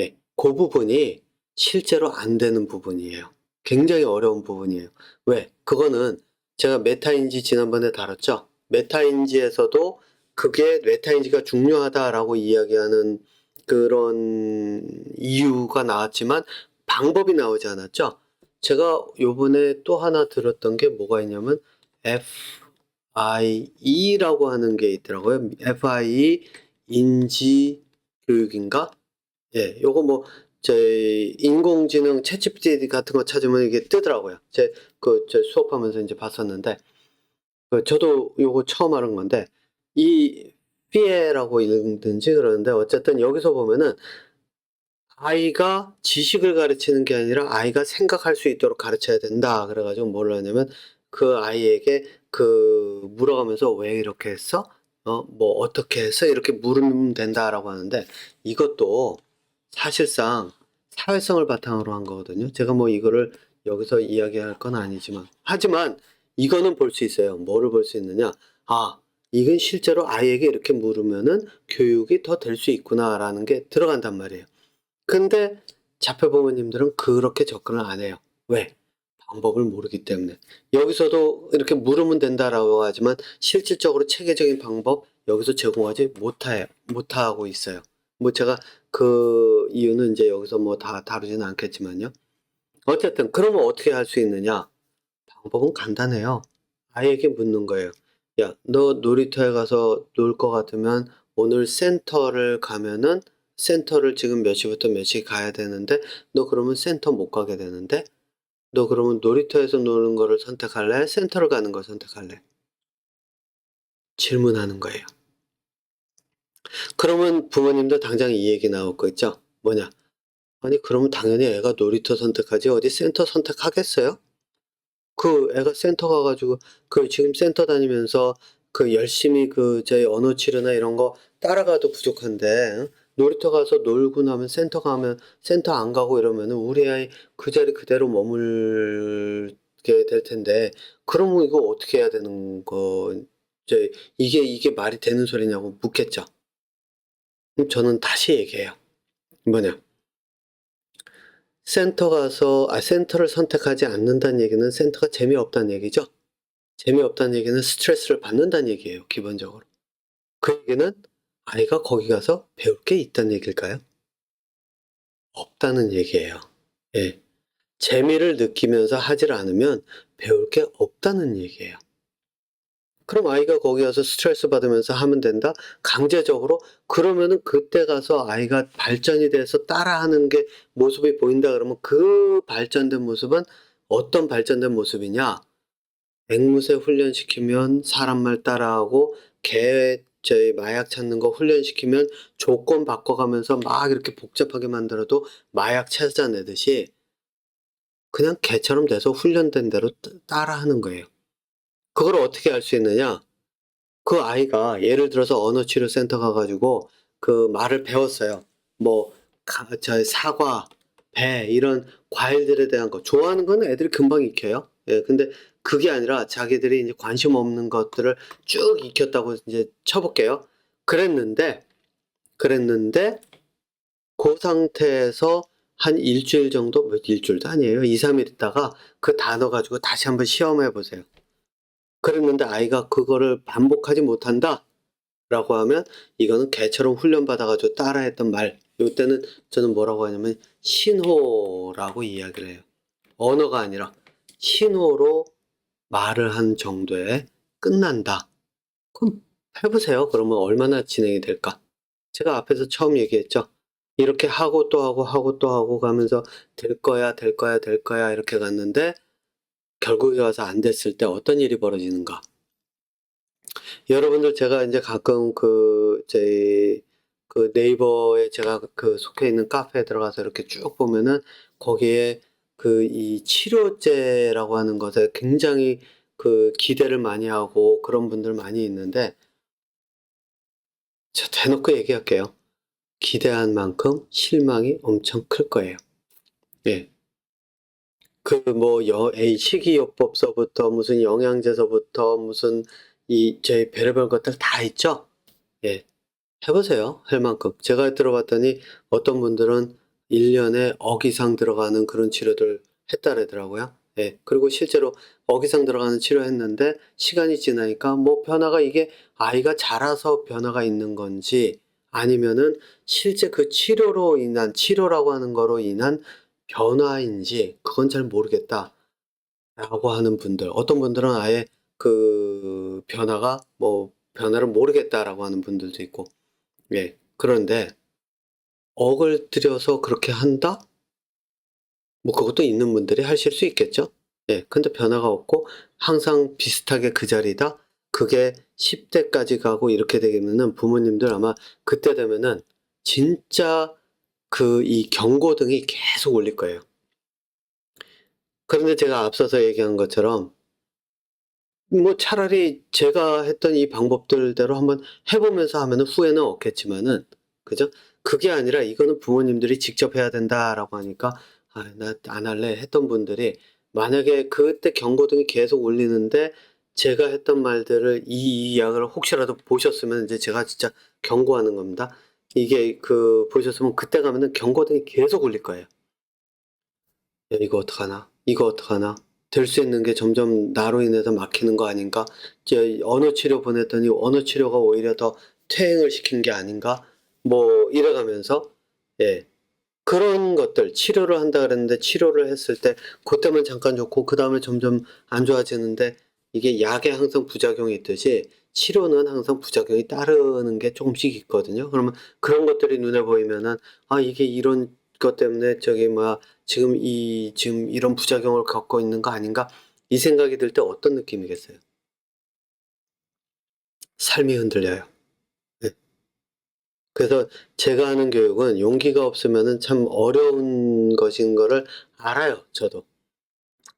예. 그 부분이 실제로 안 되는 부분이에요. 굉장히 어려운 부분이에요. 왜? 그거는 제가 메타인지 지난번에 다뤘죠? 메타인지에서도 그게 메타인지가 중요하다라고 이야기하는 그런 이유가 나왔지만 방법이 나오지 않았죠? 제가 요번에 또 하나 들었던 게 뭐가 있냐면 FIE라고 하는 게 있더라고요. FIE 인지 교육인가? 예, 요거 뭐 저희 인공지능 챗GPT 같은 거 찾으면 이게 뜨더라고요. 제 수업하면서 이제 봤었는데 저도 요거 처음 알은 건데 이 피에라고 읽든지 그러는데 어쨌든 여기서 보면은 아이가 지식을 가르치는 게 아니라 아이가 생각할 수 있도록 가르쳐야 된다. 그래 가지고 뭘 하냐면 그 아이에게 물어가면서 "왜 이렇게 했어? 뭐 어떻게 했어?" 이렇게 물으면 된다라고 하는데 이것도 사실상 사회성을 바탕으로 한 거거든요. 제가 뭐 이거를 여기서 이야기할 건 아니지만. 하지만 이거는 볼 수 있어요. 뭐를 볼 수 있느냐? '아 이건 실제로 아이에게 이렇게 물으면은 교육이 더 될 수 있구나.'라는 게 들어간단 말이에요. 근데 자폐 부모님들은 그렇게 접근을 안 해요. 왜? 방법을 모르기 때문에. 여기서도 이렇게 물으면 된다라고 하지만 실질적으로 체계적인 방법 여기서 제공하지 못하고 있어요. 뭐 제가 그 이유는 이제 여기서 뭐 다 다루지는 않겠지만요. 어쨌든 그러면 어떻게 할 수 있느냐? 방법은 간단해요. 아이에게 묻는 거예요. "야, 너 놀이터에 가서 놀 것 같으면 오늘 센터를 가면은 센터를 지금 몇 시부터 몇 시 가야 되는데 너 그러면 센터 못 가게 되는데 너 그러면 놀이터에서 노는 거를 선택할래? 센터를 가는 걸 선택할래?" 질문하는 거예요. 그러면 부모님도 당장 이 얘기 나올 거 있죠? 뭐냐? "아니 그러면 당연히 애가 놀이터 선택하지 어디 센터 선택하겠어요?" 그 애가 센터 가 가지고 지금 센터 다니면서 열심히 저희 언어 치료나 이런 거 따라가도 부족한데 놀이터 가서 놀고 나면 센터 가면 센터 안 가고 이러면은 우리 아이 그 자리 그대로 머물게 될 텐데 그러면 이거 어떻게 해야 되는 거 이제 이게 말이 되는 소리냐고 묻겠죠. 그럼 저는 다시 얘기해요. 뭐냐? 센터를 선택하지 않는다는 얘기는 센터가 재미없다는 얘기죠. 재미없다는 얘기는 스트레스를 받는다는 얘기예요, 기본적으로. 그 얘기는 아이가 거기 가서 배울 게 있다는 얘기일까요? 없다는 얘기예요. 예. 재미를 느끼면서 하질 않으면 배울 게 없다는 얘기예요. 그럼 아이가 거기 가서 스트레스 받으면서 하면 된다? 강제적으로? 그러면은 그때 가서 아이가 발전이 돼서 따라하는 게 모습이 보인다 그러면 그 발전된 모습은 어떤 발전된 모습이냐? 앵무새 훈련시키면 사람 말 따라하고 마약 찾는 거 훈련시키면 조건 바꿔가면서 막 이렇게 복잡하게 만들어도 마약 찾아내듯이 그냥 개처럼 돼서 훈련된 대로 따라하는 거예요. 그걸 어떻게 알 수 있느냐? 그 아이가 예를 들어서 언어치료센터 가 가지고 말을 배웠어요. 뭐 사과, 배 이런 과일들에 대한 거 좋아하는 건 애들이 금방 익혀요. 예 근데 그게 아니라 자기들이 이제 관심 없는 것들을 쭉 익혔다고 이제 쳐 볼게요. 그랬는데, 그랬는데 고 상태에서 한 일 주일 정도 뭐 일 주일도 아니에요. 2-3일 있다가 그 단어 가지고 다시 한번 시험해 보세요. 그랬는데 아이가 그거를 반복하지 못한다라고 하면 이거는 개처럼 훈련받아 가지고 따라했던 말 요때는 저는 뭐라고 하냐면 신호라고 이야기를 해요. 언어가 아니라 신호로 말을 한 정도에 끝난다. 그럼 해 보세요. 그러면 얼마나 진행이 될까? 제가 앞에서 처음 얘기했죠. 이렇게 하고 또 하고 하고 또 하고 가면서 "될 거야, 될 거야, 될 거야." 이렇게 갔는데 결국에 와서 안 됐을 때 어떤 일이 벌어지는가? 여러분들 제가 인제 가끔 저희 네이버에 제가 속해 있는 카페에 들어가서 이렇게 쭉 보면은 거기에 이 치료제라고 하는 것에 굉장히 기대를 많이 하고 그런 분들 많이 있는데 저 대놓고 얘기할게요. 기대한 만큼 실망이 엄청 클 거예요. 예. 뭐 식이요법서부터 무슨 영양제서부터 무슨 저희 별의별 것들 다 있죠? 예. 해 보세요, 할 만큼. 제가 들어봤더니 어떤 분들은 1 년에 억 이상 들어가는 그런 치료들 했다더라고요. 예. 그리고 실제로 억 이상 들어가는 치료했는데 시간이 지나니까 뭐 변화가 이게 아이가 자라서 변화가 있는 건지 아니면은 실제 그 치료라고 하는 거로 인한 변화인지 그건 잘 모르겠다라고 하는 분들. 어떤 분들은 아예 그 변화를 모르겠다라고 하는 분들도 있고. 예. 그런데 억을 들여서 그렇게 한다? 뭐 그것도 있는 분들이 하실 수 있겠죠. 예. 근데 변화가 없고 항상 비슷하게 그 자리다? 그게 10 대까지 가고 이렇게 되면은 부모님들 아마 그때 되면은 진짜 이 경고등이 계속 울릴 거예요. 그런데 제가 앞서서 얘기한 것처럼 뭐 차라리 제가 했던 이 방법들대로 한번 해 보면서 하면은 후회는 없겠지만은 그죠? 그게 아니라 "이거는 부모님들이 직접 해야 된다."라고 하니까 '아 나 안 할래.' 했던 분들이 만약에 그때 경고등이 계속 울리는데 제가 했던 말들을 이 이야기를 혹시라도 보셨으면 인제 제가 진짜 경고하는 겁니다. 이게 보셨으면 그때 가면은 경고등이 계속 울릴 거예요. '야 이거 어떡하나? 이거 어떡하나? 될 수 있는 게 점점 나로 인해서 막히는 거 아닌가? 이제 언어 치료 보냈더니 언어 치료가 오히려 더 퇴행을 시킨 게 아닌가?' 뭐 이래 가면서 예 그런 것들 치료를 한다 그랬는데 치료를 했을 때 고때만 잠깐 좋고 그다음에 점점 안 좋아지는데 이게 약에 항상 부작용이 있듯이 치료는 항상 부작용이 따르는 게 조금씩 있거든요. 그러면 그런 것들이 눈에 보이면은 '아 이게 이런 것 때문에 지금 이런 부작용을 겪고 있는 거 아닌가?' 이 생각이 들 때 어떤 느낌이겠어요? 삶이 흔들려요. 네. 그래서 제가 하는 교육은 용기가 없으면은 참 어려운 것인 거를 알아요, 저도.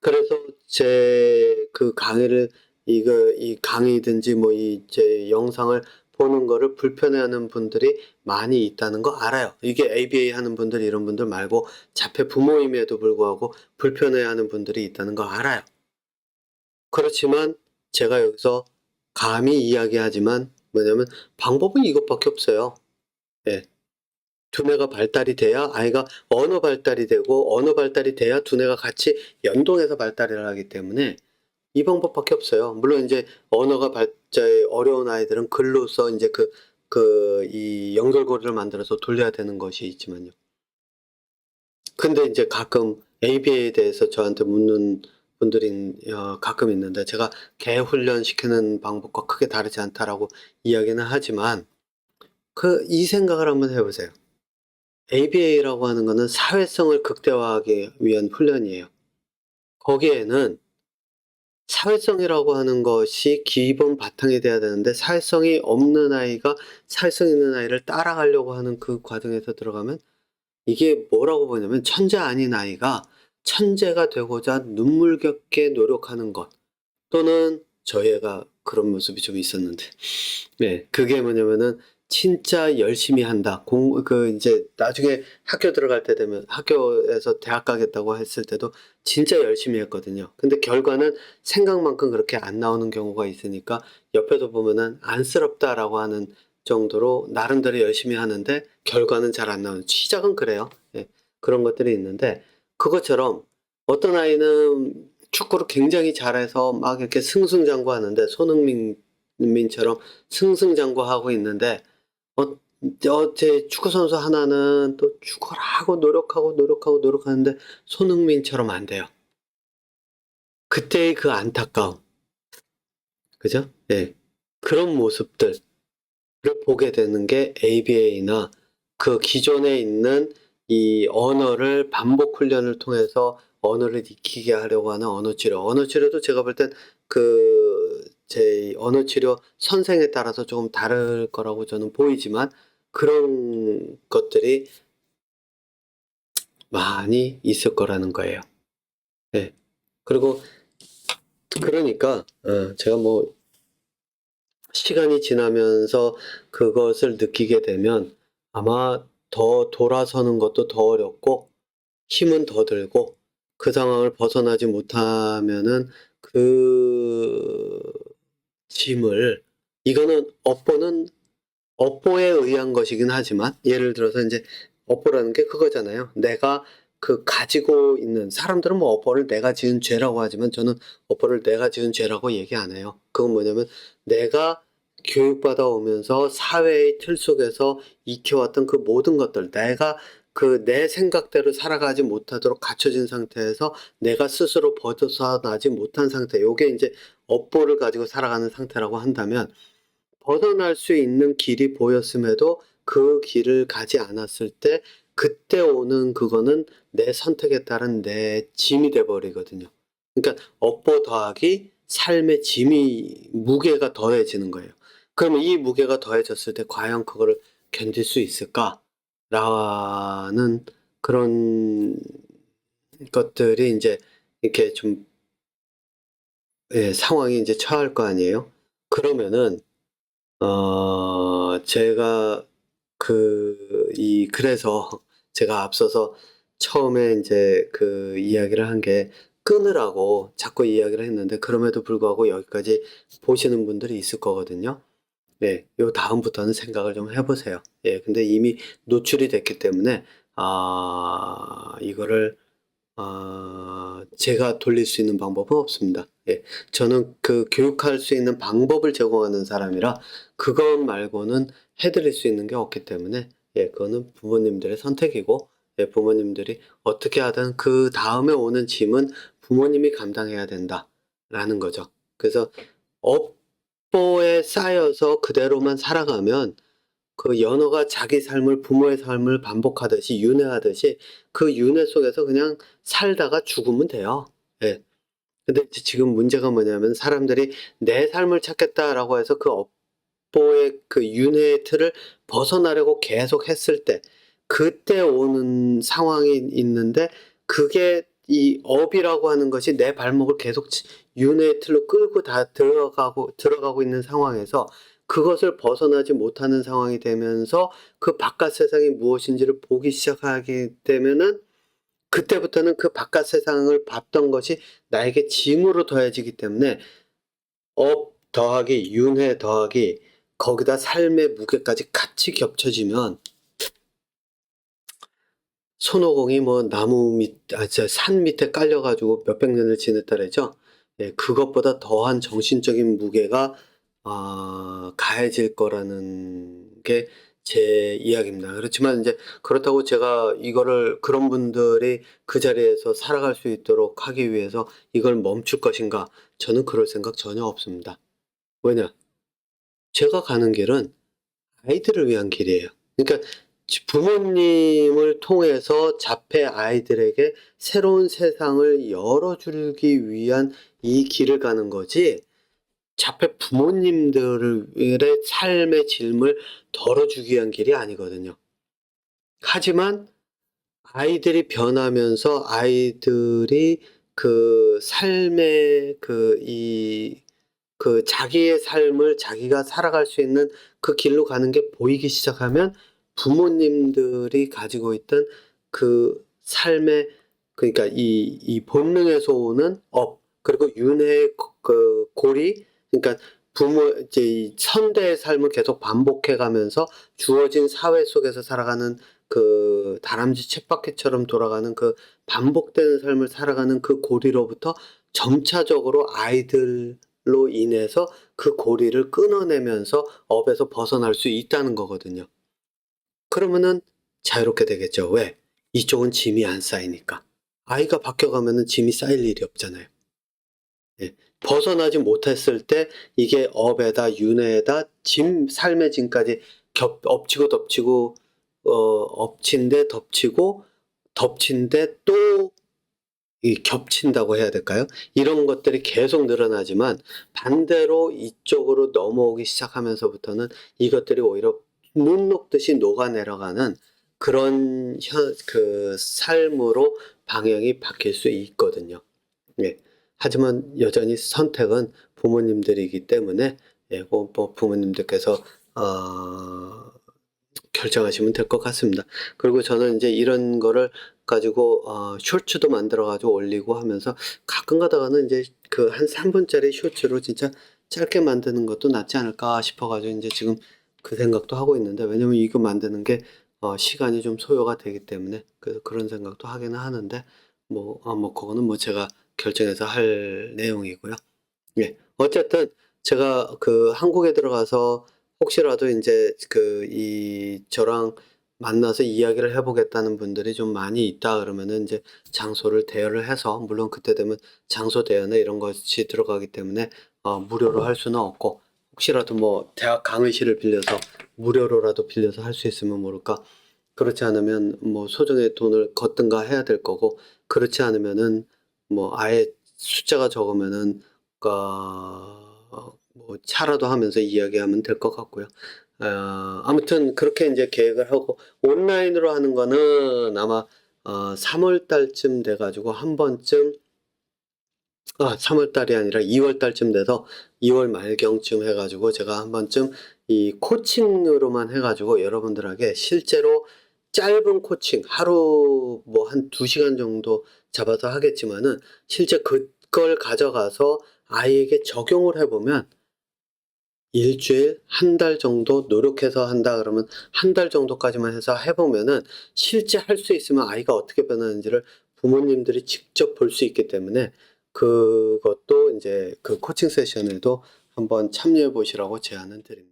그래서 제 강의를 이 강의든지 뭐 제 영상을 보는 거를 불편해하는 분들이 많이 있다는 거 알아요. 이게 ABA 하는 분들 이런 분들 말고 자폐 부모임에도 불구하고 불편해하는 분들이 있다는 거 알아요. 그렇지만 제가 여기서 감히 이야기하지만 뭐냐면 방법은 이것밖에 없어요. 예. 두뇌가 발달이 돼야 아이가 언어 발달이 되고 언어 발달이 돼야 두뇌가 같이 연동해서 발달을 하기 때문에 이 방법밖에 없어요. 물론 인제 언어가 발자에 어려운 아이들은 글로써 인제 이 연결고리를 만들어서 돌려야 되는 것이 있지만요. 근데 인제 가끔 ABA에 대해서 저한테 묻는 분들이 가끔 있는데 제가 "개 훈련시키는 방법과 크게 다르지 않다."라고 이야기는 하지만 이 생각을 한번 해 보세요. ABA라고 하는 거는 사회성을 극대화하기 위한 훈련이에요. 거기에는 사회성이라고 하는 것이 기본 바탕이 돼야 되는데 사회성이 없는 아이가 사회성 있는 아이를 따라가려고 하는 그 과정에서 들어가면 이게 뭐라고 보냐면 천재 아닌 아이가 천재가 되고자 눈물겹게 노력하는 것 또는 저희 애가 그런 모습이 좀 있었는데 네. 그게 뭐냐면은 진짜 열심히 한다. 이제 나중에 학교 들어갈 때 되면 학교에서 대학 가겠다고 했을 때도 진짜 열심히 했거든요. 근데 결과는 생각만큼 그렇게 안 나오는 경우가 있으니까 옆에서 보면은 '안쓰럽다.'라고 하는 정도로 나름대로 열심히 하는데 결과는 잘 안 나오는 시작은 그래요. 예. 그런 것들이 있는데 그것처럼 어떤 아이는 축구를 굉장히 잘해서 막 이렇게 승승장구하는데 손흥민 민처럼 승승장구하고 있는데 제 축구 선수 하나는 또 죽어라고 노력하고, 노력하고, 노력하는데 손흥민처럼 안 돼요. 그때의 그 안타까움. 그죠? 예. 그런 모습들을 보게 되는 게 ABA나 그 기존에 있는 이 언어를 반복 훈련을 통해서 언어를 익히게 하려고 하는 언어 치료. 언어 치료도 제가 볼 땐 제 언어 치료 선생에 따라서 조금 다를 거라고 저는 보이지만 그런 것들이 많이 있을 거라는 거예요. 네. 그리고 그러니까 제가 뭐 시간이 지나면서 그것을 느끼게 되면 아마 더 돌아서는 것도 더 어렵고 힘은 더 들고 그 상황을 벗어나지 못하면은 그 짐을 이거는 업보는 업보에 의한 것이긴 하지만 예를 들어서 인제 업보라는 게 그거잖아요. 내가 그 가지고 있는 사람들은 뭐 업보를 내가 지은 죄라고 하지만 저는 업보를 내가 지은 죄라고 얘기 안 해요. 그건 뭐냐면 내가 교육받아 오면서 사회의 틀 속에서 익혀왔던 그 모든 것들 내가 그 내 생각대로 살아가지 못하도록 갇혀진 상태에서 내가 스스로 벗어나지 못한 상태 요게 인제 업보를 가지고 살아가는 상태라고 한다면 벗어날 수 있는 길이 보였음에도 그 길을 가지 않았을 때 그때 오는 그거는 내 선택에 따른 내 짐이 돼 버리거든요. 그러니까 업보 더하기 삶의 짐이 무게가 더해지는 거예요. 그러면 이 무게가 더해졌을 때 '과연 그거를 견딜 수 있을까?'라는 그런 것들이 인제 이렇게 좀 상황이 인제 처할 거 아니에요. 그러면은 제가 그래서 제가 앞서서 처음에 인제 그 이야기를 한 게 끊으라고 자꾸 이야기를 했는데 그럼에도 불구하고 여기까지 보시는 분들이 있을 거거든요. 네. 요다음부터는 생각을 좀 해 보세요. 예. 근데 이미 노출이 됐기 때문에 이거를 제가 돌릴 수 있는 방법은 없습니다. 예. 저는 그 교육할 수 있는 방법을 제공하는 사람이라 그것 말고는 해 드릴 수 있는 게 없기 때문에 그거는 부모님들의 선택이고 부모님들이 어떻게 하든 그다음에 오는 짐은 부모님이 감당해야 된다라는 거죠. 그래서 업보에 쌓여서 그대로만 살아가면 그 연어가 자기 삶을 부모의 삶을 반복하듯이 윤회하듯이 그 윤회 속에서 그냥 살다가 죽으면 돼요. 예. 근데 지금 문제가 뭐냐면 사람들이 '내 삶을 찾겠다.'라고 해서 그 업보의 그 윤회의 틀을 벗어나려고 계속 했을 때 그때 오는 상황이 있는데 그게 이 업이라고 하는 것이 내 발목을 계속 윤회의 틀로 끌고 다 들어가고 있는 상황에서 그것을 벗어나지 못하는 상황이 되면서 그 바깥 세상이 무엇인지를 보기 시작하게 되면은 그때부터는 그 바깥 세상을 봤던 것이 나에게 짐으로 더해지기 때문에 업 더하기 윤회 더하기 거기다 삶의 무게까지 같이 겹쳐지면 손오공이 뭐 나무 밑 산 밑에 깔려 가지고 몇백 년을 지냈다 그러죠. 예 그것보다 더한 정신적인 무게가 가해질 거라는 게 제 이야기입니다. 그렇지만 인제 그렇다고 제가 이거를 그런 분들이 그 자리에서 살아갈 수 있도록 하기 위해서 '이걸 멈출 것인가?' 저는 그럴 생각 전혀 없습니다. 왜냐? 제가 가는 길은 아이들을 위한 길이에요. 그러니까 부모님을 통해서 자폐 아이들에게 새로운 세상을 열어주기 위한 이 길을 가는 거지 자폐 부모님들의 삶의 짐을 덜어주기 위한 길이 아니거든요. 하지만 아이들이 변하면서 아이들이 그 삶의 자기의 삶을 자기가 살아갈 수 있는 그 길로 가는 게 보이기 시작하면 부모님들이 가지고 있던 그 삶의 그러니까 이 본능에서 오는 그리고 윤회의 고리 그러니까 이제 이 선대의 삶을 계속 반복해 가면서 주어진 사회 속에서 살아가는 그 다람쥐 쳇바퀴처럼 돌아가는 그 반복되는 삶을 살아가는 그 고리로부터 점차적으로 아이들로 인해서 그 고리를 끊어내면서 업에서 벗어날 수 있다는 거거든요. 그러면은 자유롭게 되겠죠. 왜? 이쪽은 짐이 안 쌓이니까. 아이가 바뀌어가면은 짐이 쌓일 일이 없잖아요. 예. 벗어나지 못했을 때 이게 업에다 윤회에다 삶의 짐까지 엎치고 덮치고 엎친 데 덮치고 덮친 데 또 겹친다고 해야 될까요? 이런 것들이 계속 늘어나지만 반대로 이쪽으로 넘어오기 시작하면서부터는 이것들이 오히려 눈 녹듯이 녹아내려가는 그런 삶으로 방향이 바뀔 수 있거든요. 예. 하지만 여전히 선택은 부모님들이기 때문에 뭐 부모님들께서 어 결정하시면 될 것 같습니다. 그리고 저는 인제 이런 거를 가지고 쇼츠도 만들어 가지고 올리고 하면서 가끔 가다가는 인제 그 한 3 분짜리 쇼츠로 진짜 짧게 만드는 것도 낫지 않을까 싶어 가지고 인제 지금 그 생각도 하고 있는데, 왜냐면 이거 만드는 게 시간이 좀 소요가 되기 때문에 그런 생각도 하기는 하는데, 뭐 그거는 뭐 제가 결정해서 할 내용이고요. 예. 어쨌든 제가 그 한국에 들어가서 혹시라도 인제 저랑 만나서 이야기를 해 보겠다는 분들이 좀 많이 있다 그러면은 인제 장소를 대여를 해서, 물론 그때 되면 장소 대여나 이런 것이 들어가기 때문에 무료로 할 수는 없고, 혹시라도 뭐 대학 강의실을 빌려서 무료로라도 빌려서 할 수 있으면 모를까. 그렇지 않으면 뭐 소정의 돈을 걷든가 해야 될 거고, 그렇지 않으면은 뭐 아예 숫자가 적으면은 뭐 차라도 하면서 이야기하면 될 것 같고요. 아무튼 그렇게 인제 계획을 하고, 온라인으로 하는 거는 아마 3월 달쯤 돼 가지고 한 번쯤, 3월 달이 아니라 2월 달쯤 돼서 2월 말경쯤 해 가지고 제가 한 번쯤 이 코칭으로만 해 가지고 여러분들에게 실제로 짧은 코칭, 하루 뭐 한 2 시간 정도 잡아서 하겠지만은, 실제 그걸 가져가서 아이에게 적용을 해 보면, 일 주일, 한 달 정도 노력해서 한다 그러면 한 달 정도까지만 해서 해 보면은 실제 할 수 있으면 아이가 어떻게 변하는지를 부모님들이 직접 볼 수 있기 때문에, 그것도 인제 그 코칭 세션에도 한번 참여해 보시라고 제안은 드립니다.